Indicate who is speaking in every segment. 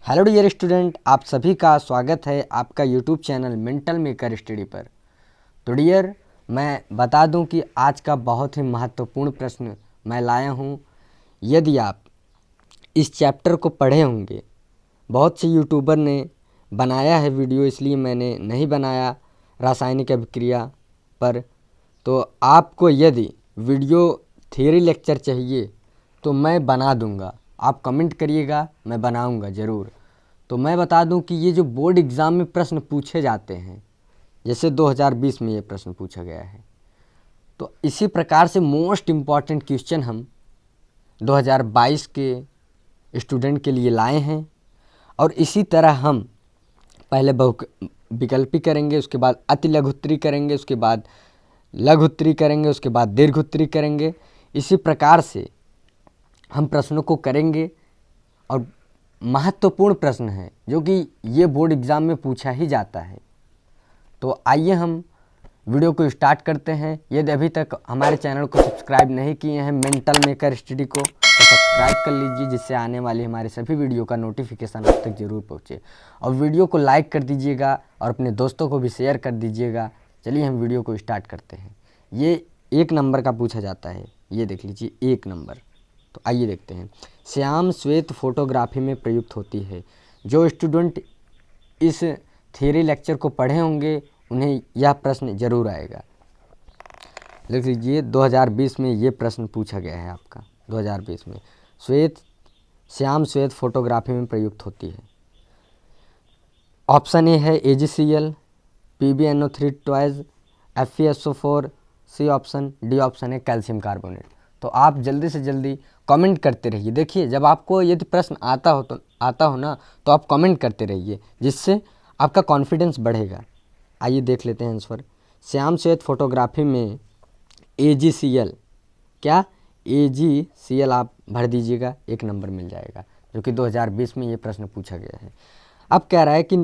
Speaker 1: Hello dear student, आप सभी का स्वागत है आपका YouTube channel mental maker study पर। तो डियर, मैं बता दूं कि आज का बहुत ही महत्वपूर्ण प्रश्न मैं लाया हूं। यदि आप इस चैप्टर को पढ़े होंगे, बहुत से यूट्यूबर ने बनाया है वीडियो, इसलिए मैंने नहीं बनाया रासायनिक अभिक्रिया पर। तो आपको यदि वीडियो थियरी लेक्चर चाहिए तो मैं बना दूंगा, आप कमेंट करिएगा, मैं बनाऊंगा ज़रूर। तो मैं बता दूं कि ये जो बोर्ड एग्ज़ाम में प्रश्न पूछे जाते हैं, जैसे 2020 में ये प्रश्न पूछा गया है, तो इसी प्रकार से मोस्ट इम्पॉर्टेंट क्वेश्चन हम 2022 के स्टूडेंट के लिए लाए हैं। और इसी तरह हम पहले विकल्पी करेंगे, उसके बाद अति लघुत्तरी करेंगे, उसके बाद लघुत्तरी करेंगे, उसके बाद दीर्घोत्तरी करेंगे। इसी प्रकार से हम प्रश्नों को करेंगे और महत्वपूर्ण प्रश्न है जो कि ये बोर्ड एग्ज़ाम में पूछा ही जाता है। तो आइए हम वीडियो को स्टार्ट करते हैं। यदि अभी तक हमारे चैनल को सब्सक्राइब नहीं किए हैं मेंटल मेकर स्टडी को, तो सब्सक्राइब कर लीजिए, जिससे आने वाली हमारे सभी वीडियो का नोटिफिकेशन आप तक ज़रूर पहुँचे। और वीडियो को लाइक कर दीजिएगा और अपने दोस्तों को भी शेयर कर दीजिएगा। चलिए हम वीडियो को स्टार्ट करते हैं। ये 1 नंबर का पूछा जाता है, ये देख लीजिए 1 नंबर। तो आइए देखते हैं। श्याम श्वेत फोटोग्राफी में प्रयुक्त होती है। जो स्टूडेंट इस थियरी लेक्चर को पढ़े होंगे उन्हें यह प्रश्न जरूर आएगा। लिख लीजिए 2020 में ये प्रश्न पूछा गया है आपका। 2020 में श्याम श्वेत फोटोग्राफी में प्रयुक्त होती है। ऑप्शन ए है AgCl, PbNO3 टॉयज, FeSO4, C option, D option है कैल्शियम कार्बोनेट। तो आप जल्दी से जल्दी कमेंट करते रहिए। देखिए, जब आपको यदि प्रश्न आता हो ना, तो आप कमेंट करते रहिए, जिससे आपका कॉन्फिडेंस बढ़ेगा। आइए देख लेते हैं आंसर। श्याम श्वेत फोटोग्राफी में AgCl, क्या AgCl आप भर दीजिएगा, 1 नंबर मिल जाएगा, जो कि 2020 में ये प्रश्न पूछा गया है। अब कह रहा है कि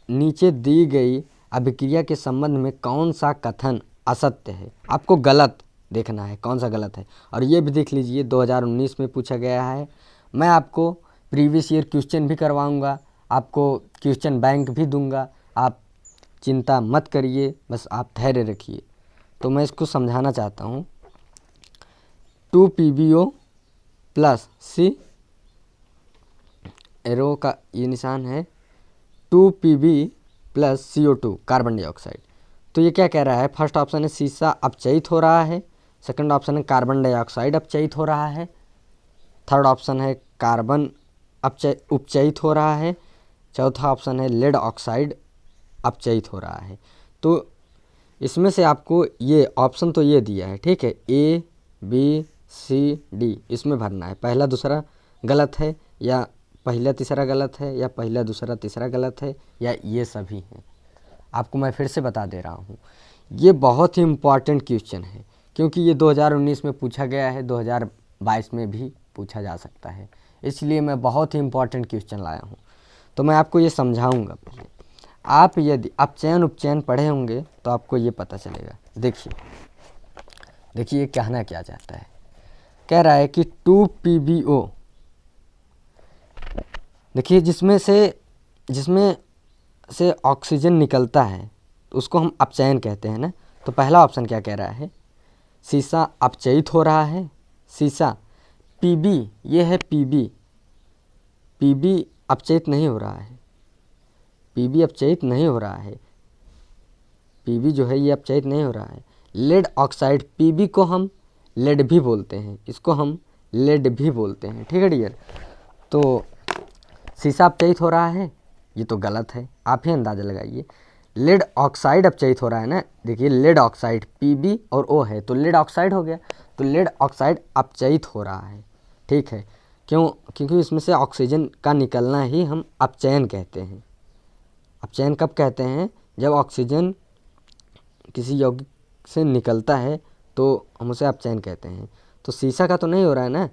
Speaker 1: नीचे दी गई अभिक्रिया के संबंध में कौन सा कथन असत्य है। आपको गलत देखना है, कौन सा गलत है। और ये भी देख लीजिए 2019 में पूछा गया है। मैं आपको प्रीवियस ईयर क्वेश्चन भी करवाऊंगा, आपको क्वेश्चन बैंक भी दूंगा। आप चिंता मत करिए, बस आप धैर्य रखिए। तो मैं इसको समझाना चाहता हूँ। 2PbO प्लस सी, एरो का ये निशान है, 2Pb plus CO2 carbon dioxide. तो ये क्या कह रहा है? फर्स्ट ऑप्शन है सीसा अपचयित हो रहा है, सेकंड ऑप्शन है कार्बन डाइऑक्साइड अपचयित हो रहा है, थर्ड ऑप्शन है कार्बन उपचयित हो रहा है, चौथा ऑप्शन है लेड ऑक्साइड अपचयित हो रहा है। तो इसमें से आपको ये ऑप्शन तो ये दिया है, ठीक है, A, B, C, D इसमें भरना है। पहला दूसरा गलत है, या पहला तीसरा गलत है, या पहला दूसरा तीसरा गलत है, या ये सभी हैं। आपको मैं फिर से बता दे रहा हूँ, ये बहुत ही इम्पॉर्टेंट क्वेश्चन है, क्योंकि ये 2019 में पूछा गया है, 2022 में भी पूछा जा सकता है, इसलिए मैं बहुत ही इम्पॉर्टेंट क्वेश्चन लाया हूँ। तो मैं आपको ये समझाऊंगा पहले। आप यदि अपचयन उपचयन पढ़े होंगे तो आपको ये पता चलेगा। देखिए ये कहना क्या चाहता है। कह रहा है कि 2PbO, देखिए जिसमें से ऑक्सीजन निकलता है तो उसको हम अपचयन कहते हैं ना। तो पहला ऑप्शन क्या कह रहा है? सीसा अपचयित हो रहा है। सीसा Pb, ये है Pb अपचयित नहीं हो रहा है, Pb अपचयित नहीं हो रहा है, Pb जो है ये अपचयित नहीं हो रहा है। लेड ऑक्साइड, Pb को हम लेड भी बोलते हैं, इसको हम लेड भी बोलते हैं, ठीक है डियर। तो सीसा अपचयित हो रहा है, ये तो गलत है, आप ही अंदाज़ा लगाइए। लेड ऑक्साइड अपचयित हो रहा है ना, देखिए लेड ऑक्साइड Pb और O है तो लेड ऑक्साइड हो गया। तो लेड ऑक्साइड अपचयित हो रहा है, ठीक है। क्योंकि इसमें से ऑक्सीजन का निकलना ही हम अपचयन कहते हैं। अपचयन कब कहते हैं? जब ऑक्सीजन किसी यौगिक से निकलता है तो हम उसे अपचयन कहते हैं। तो सीसा का तो नहीं हो रहा है ना,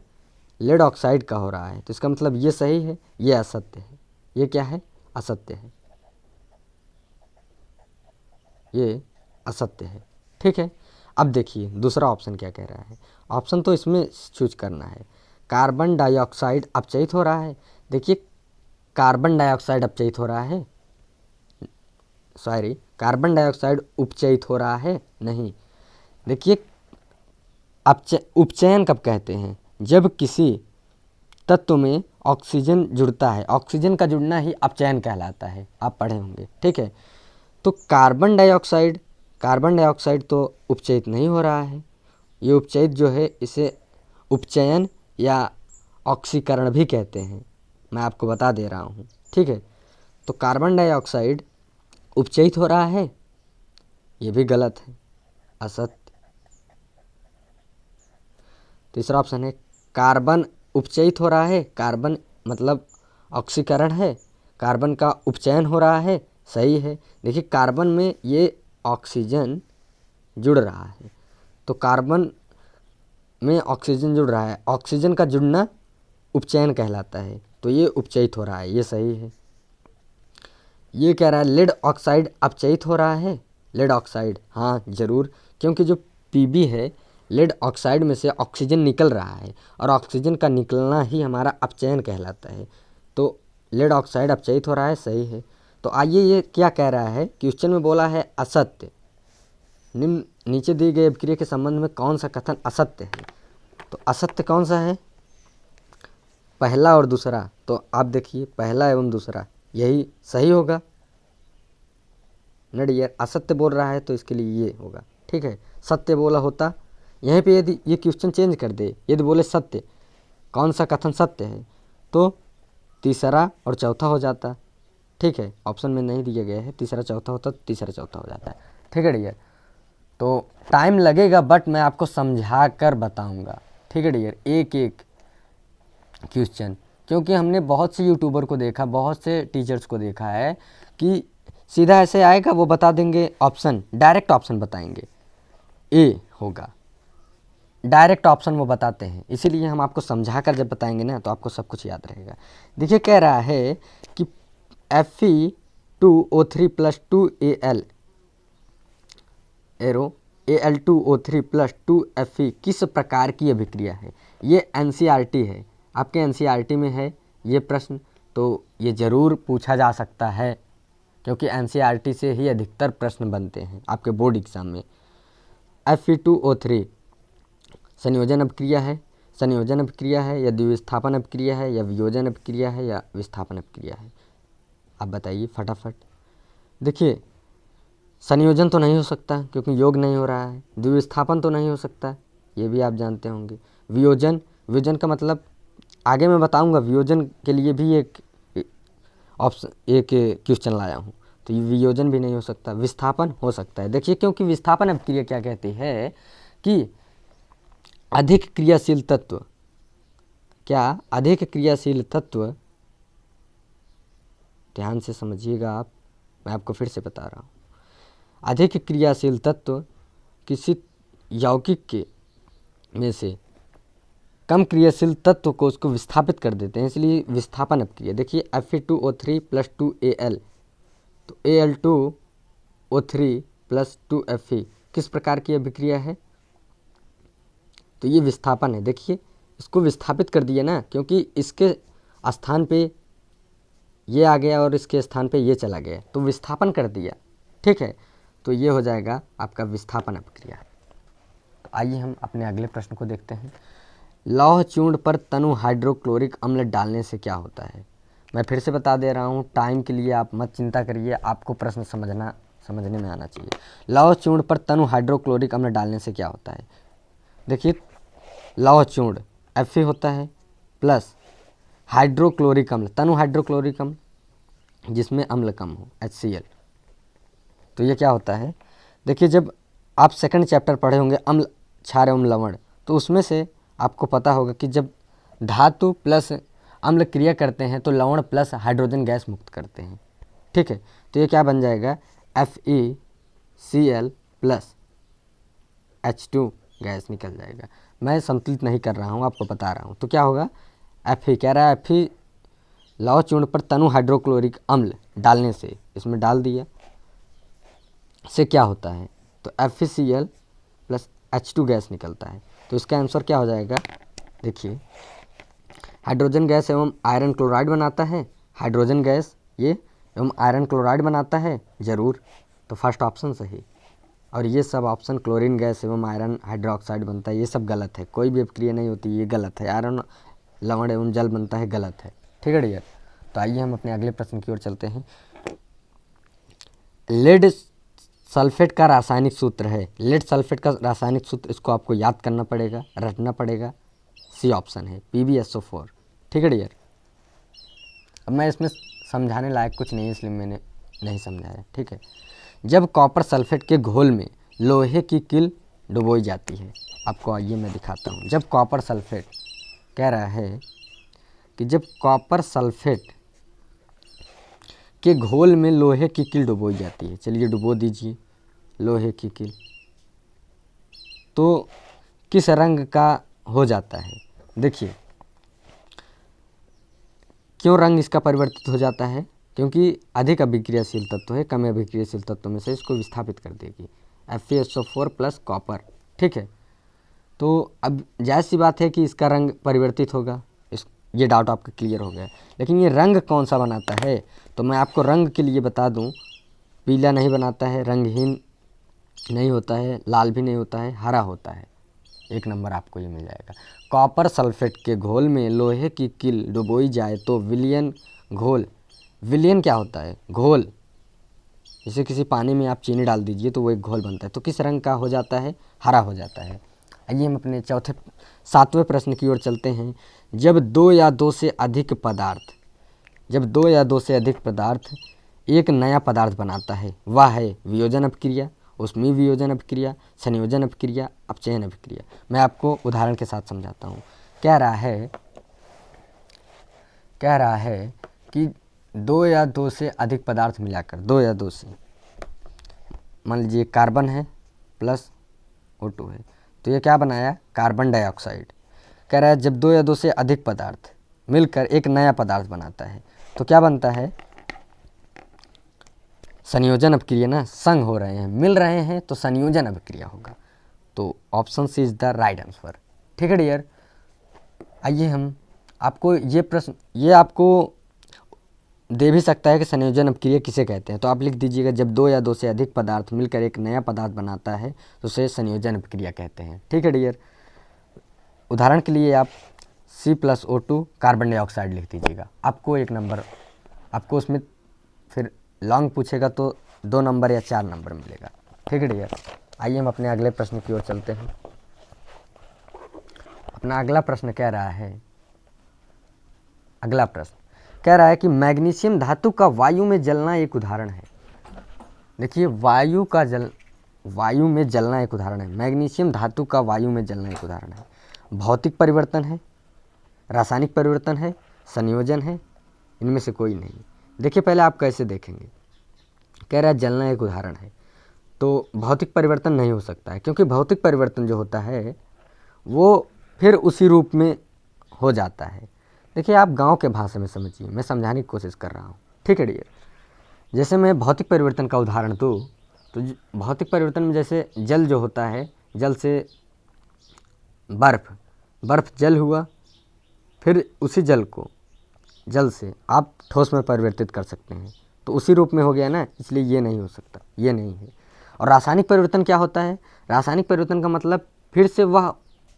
Speaker 1: लेड ऑक्साइड का हो रहा है। तो इसका मतलब ये सही है, ये असत्य है। ये क्या है? असत्य है, ये असत्य है, ठीक है। अब देखिए दूसरा ऑप्शन क्या कह रहा है। ऑप्शन तो इसमें चूज करना है। कार्बन डाइऑक्साइड अपचयित हो रहा है। देखिए कार्बन डाइऑक्साइड अपचयित हो रहा है? सॉरी, कार्बन डाइऑक्साइड उपचयित हो रहा है? नहीं। देखिए, उपचयन कब कहते हैं? जब किसी तत्व में ऑक्सीजन जुड़ता है, ऑक्सीजन का जुड़ना ही अपचयन कहलाता है, आप पढ़े होंगे, ठीक है। तो कार्बन डाइऑक्साइड तो उपचयित नहीं हो रहा है। ये उपचयित जो है इसे उपचयन या ऑक्सीकरण भी कहते हैं, मैं आपको बता दे रहा हूँ, ठीक है। तो कार्बन डाइऑक्साइड उपचयित हो रहा है, ये भी गलत है, असत्य। तीसरा ऑप्शन है कार्बन उपचयित हो रहा है, कार्बन मतलब ऑक्सीकरण है, कार्बन का उपचयन हो रहा है, सही है। देखिए, कार्बन में ये ऑक्सीजन जुड़ रहा है, तो कार्बन में ऑक्सीजन जुड़ रहा है, ऑक्सीजन का जुड़ना उपचयन कहलाता है, तो ये उपचयित हो रहा है, ये सही है। ये कह रहा है लेड ऑक्साइड अपचयित हो रहा है। लेड ऑक्साइड, हाँ ज़रूर, क्योंकि जो पीबी है, लेड ऑक्साइड में से ऑक्सीजन निकल रहा है और ऑक्सीजन का निकलना ही हमारा अपचयन कहलाता है, तो लेड ऑक्साइड अपचयित हो रहा है, सही है। तो आइए, ये क्या कह रहा है? क्वेश्चन में बोला है असत्य। निम्न नीचे दी गई अभिक्रिया के संबंध में कौन सा कथन असत्य है? तो असत्य कौन सा है? पहला और दूसरा। तो आप देखिए, पहला एवं दूसरा यही सही होगा ना डियर। असत्य बोल रहा है तो इसके लिए ये होगा, ठीक है। सत्य बोला होता, यहीं पे यदि ये क्वेश्चन चेंज कर दे, यदि बोले सत्य, कौन सा कथन सत्य है, तो तीसरा और चौथा हो जाता, ठीक है। ऑप्शन में नहीं दिया गया है, तीसरा चौथा होता तो तीसरा चौथा हो जाता है, ठीक है डियर। तो टाइम लगेगा बट मैं आपको समझा कर बताऊँगा, ठीक है डियर, एक एक क्वेश्चन, क्योंकि हमने बहुत से यूट्यूबर को देखा, बहुत से टीचर्स को देखा है कि सीधा ऐसे आएगा, वो बता देंगे ऑप्शन, डायरेक्ट ऑप्शन बताएंगे, ए होगा, डायरेक्ट ऑप्शन वो बताते हैं। इसीलिए हम आपको समझा कर जब बताएंगे ना, तो आपको सब कुछ याद रहेगा। देखिए, कह रहा है कि Fe2O3+2Al एरो Al2O3+2Fe किस प्रकार की अभिक्रिया है? ये NCERT है, आपके NCERT में है ये प्रश्न, तो ये ज़रूर पूछा जा सकता है, क्योंकि NCERT से ही अधिकतर प्रश्न बनते हैं आपके बोर्ड एग्जाम में। Fe2O3 संयोजन अभिक्रिया है, संयोजन अभिक्रिया है या द्विविस्थापन अभिक्रिया है या वियोजन अभिक्रिया है या विस्थापन अभिक्रिया है? आप बताइए फटाफट। देखिए, संयोजन तो नहीं हो सकता क्योंकि योग नहीं हो रहा है, द्विविस्थापन तो नहीं हो सकता, ये भी आप जानते होंगे। वियोजन, वियोजन का मतलब आगे मैं बताऊंगा, वियोजन के लिए भी एक ऑप्शन, एक क्वेश्चन लाया हूँ, तो ये वियोजन भी नहीं हो सकता। विस्थापन हो सकता है, देखिए, क्योंकि विस्थापन अभिक्रिया क्या कहती है कि अधिक क्रियाशील तत्व, क्या अधिक क्रियाशील तत्व, ध्यान से समझिएगा आप, मैं आपको फिर से बता रहा हूँ, अधिक क्रियाशील तत्व किसी यौगिक के में से कम क्रियाशील तत्व को उसको विस्थापित कर देते हैं, इसलिए विस्थापन अभिक्रिया। देखिए, Fe2O3+2Al, तो Al2O3+2Fe किस प्रकार की अभिक्रिया है? तो ये विस्थापन है। देखिए, इसको विस्थापित कर दिया ना, क्योंकि इसके स्थान पे ये आ गया और इसके स्थान पे ये चला गया, तो विस्थापन कर दिया, ठीक है। तो ये हो जाएगा आपका विस्थापन अभिक्रिया। तो आइए हम अपने अगले प्रश्न को देखते हैं। लौह चूर्ण पर तनु हाइड्रोक्लोरिक अम्ल डालने से क्या होता है? मैं फिर से बता दे रहा हूँ, टाइम के लिए आप मत चिंता करिए, आपको प्रश्न समझने में आना चाहिए। लौह चूर्ण पर तनु हाइड्रोक्लोरिक अम्ल डालने से क्या होता है? देखिए, लौह चूर्ण Fe होता है प्लस हाइड्रोक्लोरिक अम्ल, तनु हाइड्रोक्लोरिक अम्ल जिसमें अम्ल कम हो, HCl, तो ये क्या होता है? देखिए, जब आप सेकंड चैप्टर पढ़े होंगे अम्ल क्षार एवं लवण, तो उसमें से आपको पता होगा कि जब धातु प्लस अम्ल क्रिया करते हैं तो लवण प्लस हाइड्रोजन गैस मुक्त करते हैं, ठीक है। तो ये क्या बन जाएगा? FeCl प्लस H2 गैस निकल जाएगा। मैं संतुलित नहीं कर रहा हूँ, आपको बता रहा हूँ। तो क्या होगा? Fe कह रहा है, Fe लौह चूर्ण पर तनु हाइड्रोक्लोरिक अम्ल डालने से, इसमें डाल दिया, से क्या होता है? तो FeCl प्लस H2 गैस निकलता है। तो इसका आंसर क्या हो जाएगा? देखिए, हाइड्रोजन गैस एवं आयरन क्लोराइड बनाता है, हाइड्रोजन गैस ये एवं आयरन क्लोराइड बनाता है, ज़रूर, तो फर्स्ट ऑप्शन सही। और ये सब ऑप्शन क्लोरीन गैस एवं आयरन हाइड्रोक्साइड बनता है, ये सब गलत है, कोई भी अभिक्रिया नहीं होती, ये गलत है। आयरन लवण एवं जल बनता है, गलत है। ठीक है डियर, तो आइए हम अपने अगले प्रश्न की ओर चलते हैं। लेड सल्फेट का रासायनिक सूत्र है, लेड सल्फेट का रासायनिक सूत्र, इसको आपको याद करना पड़ेगा, रटना पड़ेगा। सी ऑप्शन है PbSO4। ठीक है डियर, अब मैं इसमें समझाने लायक कुछ नहीं है, इसलिए मैंने नहीं समझाया। ठीक है, जब कॉपर सल्फेट के घोल में लोहे की किल डुबोई जाती है, आपको आइए मैं दिखाता हूँ। जब कॉपर सल्फेट कह रहा है कि जब कॉपर सल्फेट के घोल में लोहे की किल डुबोई जाती है, चलिए डुबो दीजिए लोहे की किल, तो किस रंग का हो जाता है? देखिए क्यों रंग इसका परिवर्तित हो जाता है, क्योंकि अधिक अभिक्रियाशील तत्व है, कम अभिक्रियाशील तत्व में से इसको विस्थापित कर देगी, FeSO4 प्लस कॉपर। ठीक है, तो अब जायज़ सी बात है कि इसका रंग परिवर्तित होगा, ये डाउट आपका क्लियर हो गया। लेकिन ये रंग कौन सा बनाता है, तो मैं आपको रंग के लिए बता दूं, पीला नहीं बनाता है, रंगहीन नहीं होता है, लाल भी नहीं होता है, हरा होता है। एक नंबर आपको ये मिल जाएगा। कॉपर सल्फेट के घोल में लोहे की किल डुबोई जाए तो विलयन घोल, विलयन क्या होता है? घोल। जैसे किसी पानी में आप चीनी डाल दीजिए तो वो एक घोल बनता है, तो किस रंग का हो जाता है? हरा हो जाता है। आइए हम अपने सातवें प्रश्न की ओर चलते हैं। जब दो या दो से अधिक पदार्थ एक नया पदार्थ बनाता है, वह है वियोजन अपक्रिया, ऊष्मीय वियोजन अपक्रिया, संयोजन अपक्रिया, अपचयन अपक्रिया। मैं आपको उदाहरण के साथ समझाता हूँ। कह रहा है कि दो या दो से अधिक पदार्थ मिलाकर, दो या दो से, मान लीजिए कार्बन है प्लस O2 है, तो ये क्या बनाया? Carbon dioxide. कह रहा है जब दो या दो से अधिक पदार्थ मिलकर एक नया पदार्थ बनाता है तो क्या बनता है? संयोजन अपक्रिया ना, संग हो रहे हैं, मिल रहे हैं, तो संयोजन अपक्रिया होगा। तो option C is the right answer. ठीक है डियर, आइए हम आपको ये प्रश्न, ये आपको दे भी सकता है कि संयोजन अपक्रिया किसे कहते हैं, तो आप लिख दीजिएगा जब दो या दो से अधिक पदार्थ मिलकर एक नया पदार्थ बनाता है तो उसे संयोजन अपक्रिया कहते हैं। ठीक है डियर, उदाहरण के लिए आप C+O2 कार्बन डाइऑक्साइड लिख दीजिएगा, आपको एक नंबर, आपको उसमें फिर लॉन्ग पूछेगा तो 2 नंबर या 4 नंबर मिलेगा। ठीक है डियर, आइए हम अपने अगले प्रश्न की ओर चलते हैं। अपना अगला प्रश्न कह रहा है कि मैग्नीशियम धातु का वायु में जलना एक उदाहरण है। देखिए वायु में जलना एक उदाहरण है, मैग्नीशियम धातु का वायु में जलना एक उदाहरण है। भौतिक परिवर्तन है, रासायनिक परिवर्तन है, संयोजन है, इनमें से कोई नहीं। देखिए पहले आप कैसे देखेंगे। कह रहा है जलना एक उदाहरण है, तो भौतिक परिवर्तन नहीं हो सकता है, क्योंकि भौतिक परिवर्तन जो होता है वो फिर उसी रूप में हो जाता है। देखिए आप गांव के भाषा में समझिए, मैं समझाने की कोशिश कर रहा हूँ। ठीक है डियर, जैसे मैं भौतिक परिवर्तन का उदाहरण दूँ तो भौतिक परिवर्तन में जैसे जल जो होता है, जल से बर्फ़ जल हुआ, फिर उसी जल से आप ठोस में परिवर्तित कर सकते हैं, तो उसी रूप में हो गया ना, इसलिए ये नहीं हो सकता, ये नहीं है। और रासायनिक परिवर्तन क्या होता है? रासायनिक परिवर्तन का मतलब फिर से वह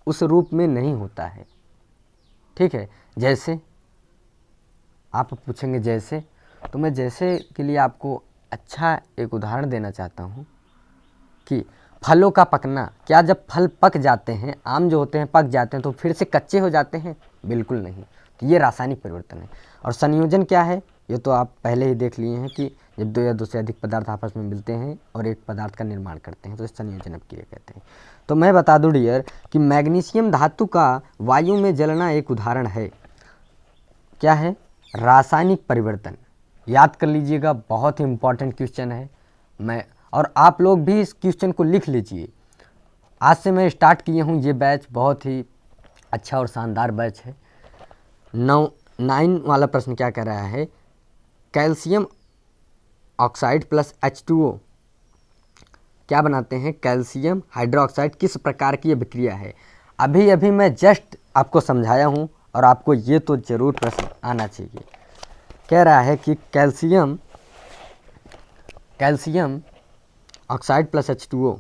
Speaker 1: उस रूप में नहीं होता है। ठीक है, जैसे आप पूछेंगे जैसे, तो मैं जैसे के लिए आपको अच्छा एक उदाहरण देना चाहता हूँ कि फलों का पकना, क्या जब फल पक जाते हैं, आम जो होते हैं पक जाते हैं तो फिर से कच्चे हो जाते हैं? बिल्कुल नहीं, तो ये रासायनिक परिवर्तन है। और संयोजन क्या है? ये तो आप पहले ही देख लिए हैं कि जब दो या दो से अधिक पदार्थ आपस में मिलते हैं और एक पदार्थ का निर्माण करते हैं तो इस संयोजन अपक्रिया कहते हैं। तो मैं बता दूं डियर कि मैग्नीशियम धातु का वायु में जलना एक उदाहरण है। क्या है? रासायनिक परिवर्तन। याद कर लीजिएगा, बहुत ही इंपॉर्टेंट क्वेश्चन है। और आप लोग भी इस क्वेश्चन को लिख लीजिए। आज से मैं स्टार्ट किए हूँ ये बैच, बहुत ही अच्छा और शानदार बैच है। 9 वाला प्रश्न क्या कह रहा है? कैल्शियम ऑक्साइड प्लस H2O क्या बनाते हैं? कैल्शियम हाइड्रोक्साइड किस प्रकार की अभिक्रिया है? अभी मैं जस्ट आपको समझाया हूँ और आपको ये तो ज़रूर प्रश्न आना चाहिए। कह रहा है कि कैल्शियम ऑक्साइड प्लस H2O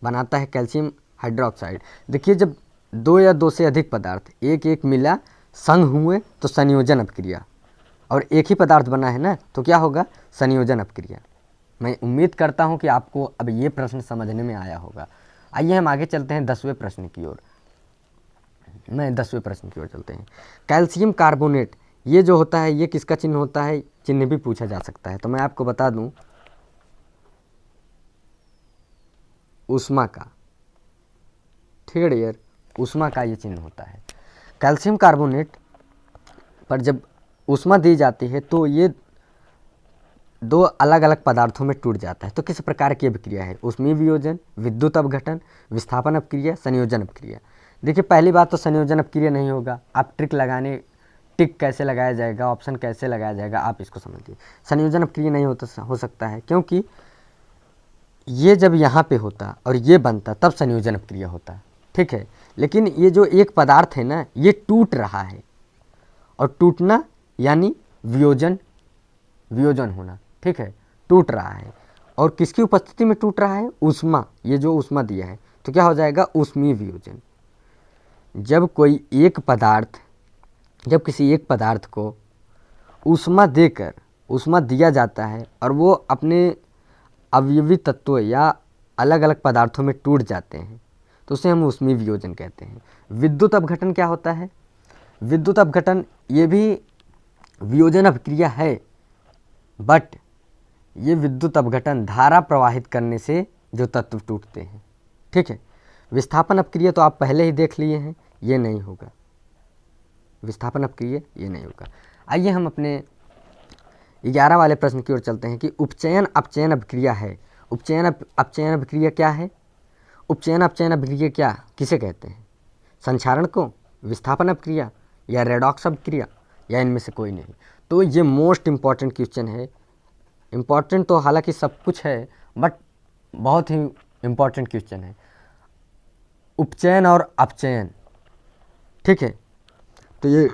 Speaker 1: बनाता है कैल्शियम हाइड्रोक्साइड। देखिए, जब दो या दो से अधिक पदार्थ एक एक मिला संग हुए तो संयोजन अपक्रिया, और एक ही पदार्थ बना है ना, तो क्या होगा? संयोजन अपक्रिया। मैं उम्मीद करता हूँ कि आपको अब ये प्रश्न समझने में आया होगा। आइए हम आगे चलते हैं 10वें प्रश्न की ओर। 10वें प्रश्न की ओर चलते हैं। कैल्शियम कार्बोनेट ये जो होता है, ये किसका चिन्ह होता है? चिन्ह भी पूछा जा सकता है, तो मैं आपको बता दूं, ऊष्मा का। ठीक है डियर, ऊष्मा का ये चिन्ह होता है। कैल्शियम कार्बोनेट पर जब ऊष्मा दी जाती है तो ये दो अलग अलग पदार्थों में टूट जाता है। तो किस प्रकार की अभिक्रिया है? ऊष्मीय वियोजन, विद्युत अपघटन, विस्थापन अपक्रिया, संयोजन अपक्रिया। देखिए, पहली बात तो संयोजन अपक्रिया नहीं होगा। आप टिक कैसे लगाया जाएगा, ऑप्शन कैसे लगाया जाएगा, आप इसको समझिए। संयोजन अपक्रिया नहीं हो सकता है, क्योंकि ये जब यहाँ पे होता और ये बनता तब संयोजन अपक्रिया होता। ठीक है, लेकिन ये जो एक पदार्थ है ना, ये टूट रहा है, और टूटना यानी वियोजन होना। ठीक है, टूट रहा है, और किसकी उपस्थिति में टूट रहा है? ऊष्मा। ये जो ऊष्मा दिया है, तो क्या हो जाएगा? ऊष्मीय वियोजन। जब किसी एक पदार्थ को ऊष्मा दिया जाता है और वो अपने अवयवी तत्वों या अलग अलग पदार्थों में टूट जाते हैं, तो उसे हम ऊष्मीय वियोजन कहते हैं। विद्युत अपघटन क्या होता है? विद्युत अपघटन ये भी वियोजन अभिक्रिया है, बट ये विद्युत अपघटन धारा प्रवाहित करने से जो तत्व टूटते हैं। ठीक है, विस्थापन अपक्रिया तो आप पहले ही देख लिए हैं, ये नहीं होगा। विस्थापन अपक्रिया ये नहीं होगा। आइए हम अपने 11 वाले प्रश्न की ओर चलते हैं कि उपचयन अपचयन अभिक्रिया है। उपचयन अपचयन अभिक्रिया क्या है? उपचयन अपचयन अभिक्रिया क्या किसे कहते हैं? संक्षारण को, विस्थापन अपक्रिया, या रेडॉक्स अपक्रिया, या इनमें से कोई नहीं? तो ये मोस्ट इम्पॉर्टेंट क्वेश्चन है। इम्पॉर्टेंट तो हालांकि सब कुछ है, बट बहुत ही इम्पॉर्टेंट क्वेश्चन है। उपचयन और अपचयन। ठीक है, तो ये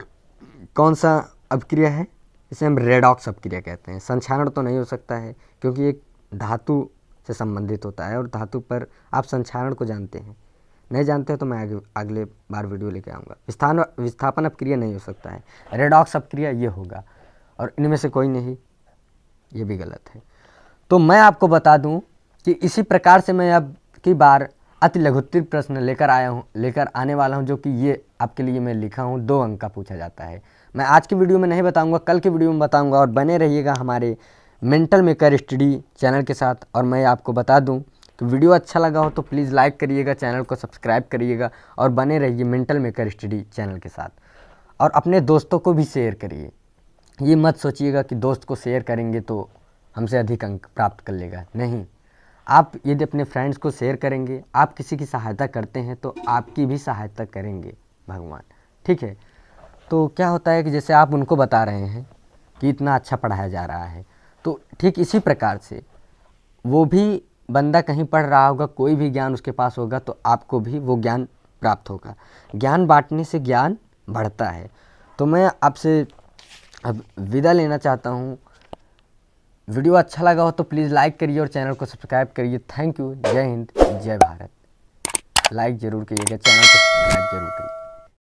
Speaker 1: कौन सा अपक्रिया है? इसे हम रेडॉक्स अपक्रिया कहते हैं। संक्षारण तो नहीं हो सकता है, क्योंकि एक धातु से संबंधित होता है, और धातु पर आप संक्षारण को जानते हैं। नहीं जानते हो तो मैं अगले बार वीडियो लेके आऊँगा। विस्थापन अपक्रिया नहीं हो सकता है। रेडॉक्स अपक्रिया ये होगा, और इनमें से कोई नहीं, ये भी गलत है। तो मैं आपको बता दूं कि इसी प्रकार से मैं अब की बार अति लघुत्तर प्रश्न लेकर आने वाला हूं, जो कि ये आपके लिए मैं लिखा हूं। 2 अंक का पूछा जाता है। मैं आज की वीडियो में नहीं बताऊंगा, कल की वीडियो में बताऊंगा, और बने रहिएगा हमारे मेंटल मेकर स्टडी चैनल के साथ। और मैं आपको बता दूं कि वीडियो अच्छा लगा हो तो प्लीज़ लाइक करिएगा, चैनल को सब्सक्राइब करिएगा, और बने रहिए मेंटल मेकर स्टडी चैनल के साथ। और अपने दोस्तों को भी शेयर करिए। ये मत सोचिएगा कि दोस्त को शेयर करेंगे तो हमसे अधिक अंक प्राप्त कर लेगा। नहीं, आप यदि अपने फ्रेंड्स को शेयर करेंगे, आप किसी की सहायता करते हैं, तो आपकी भी सहायता करेंगे भगवान। ठीक है, तो क्या होता है कि जैसे आप उनको बता रहे हैं कि इतना अच्छा पढ़ाया जा रहा है, तो ठीक इसी प्रकार से वो भी बंदा कहीं पढ़ रहा होगा, कोई भी ज्ञान उसके पास होगा, तो आपको भी वो ज्ञान प्राप्त होगा। ज्ञान बांटने से ज्ञान बढ़ता है। तो मैं आपसे अब विदा लेना चाहता हूँ। वीडियो अच्छा लगा हो तो प्लीज़ लाइक करिए और चैनल को सब्सक्राइब करिए। Thank you. जय हिंद, जय भारत। लाइक ज़रूर करिएगा, चैनल को सब्सक्राइब जरूर करिए।